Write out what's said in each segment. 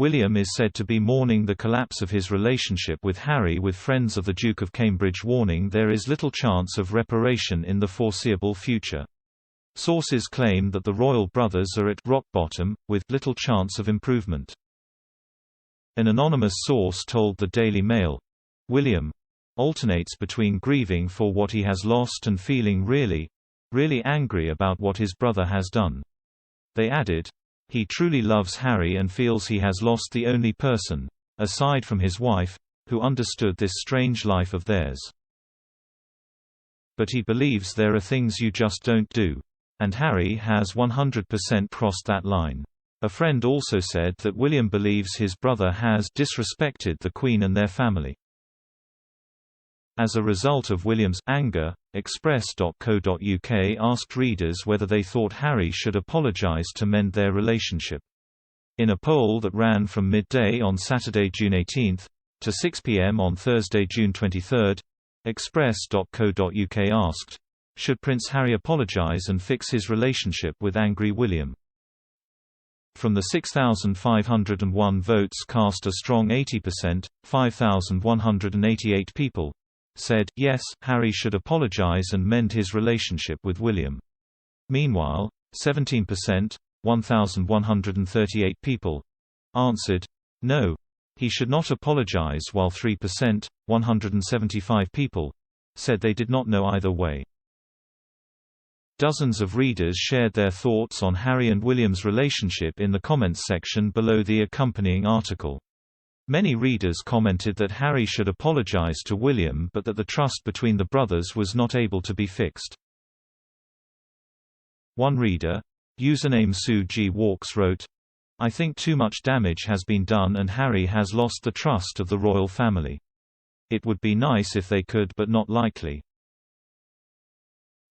William is said to be mourning the collapse of his relationship with Harry with friends of the Duke of Cambridge, warning there is little chance of reparation in the foreseeable future. Sources claim that the royal brothers are at rock bottom, with little chance of improvement. An anonymous source told the Daily Mail, "William alternates between grieving for what he has lost and feeling really angry about what his brother has done." They added, "He truly loves Harry and feels he has lost the only person, aside from his wife, who understood this strange life of theirs. But he believes there are things you just don't do. And Harry has 100% crossed that line." A friend also said that William believes his brother has disrespected the Queen and their family. As a result of William's anger, Express.co.uk asked readers whether they thought Harry should apologise to mend their relationship. In a poll that ran from midday on Saturday, June 18, to 6 p.m. on Thursday, June 23, Express.co.uk asked, "Should Prince Harry apologise and fix his relationship with angry William?" From the 6,501 votes cast, a strong 80%, 5,188 people, said, yes, Harry should apologise and mend his relationship with William. Meanwhile, 17%, 1,138 people, answered, no, he should not apologise, while 3%, 175 people, said they did not know either way. Dozens of readers shared their thoughts on Harry and William's relationship in the comments section below the accompanying article. Many readers commented that Harry should apologize to William but that the trust between the brothers was not able to be fixed. One reader, username Sue G. Walks, wrote, "I think too much damage has been done and Harry has lost the trust of the royal family. It would be nice if they could, but not likely."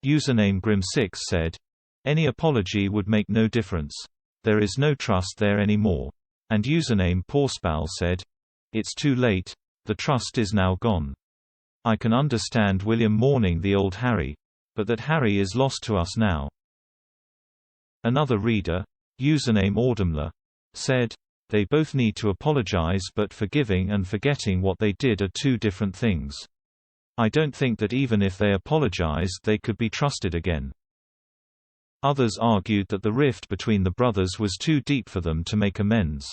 Username Grim6 said, "Any apology would make no difference. There is no trust there anymore." And username Porspal said, "It's too late, the trust is now gone. I can understand William mourning the old Harry, but that Harry is lost to us now." Another reader, username Audemler, said, "They both need to apologize, but forgiving and forgetting what they did are two different things. I don't think that even if they apologized they could be trusted again." Others argued that the rift between the brothers was too deep for them to make amends.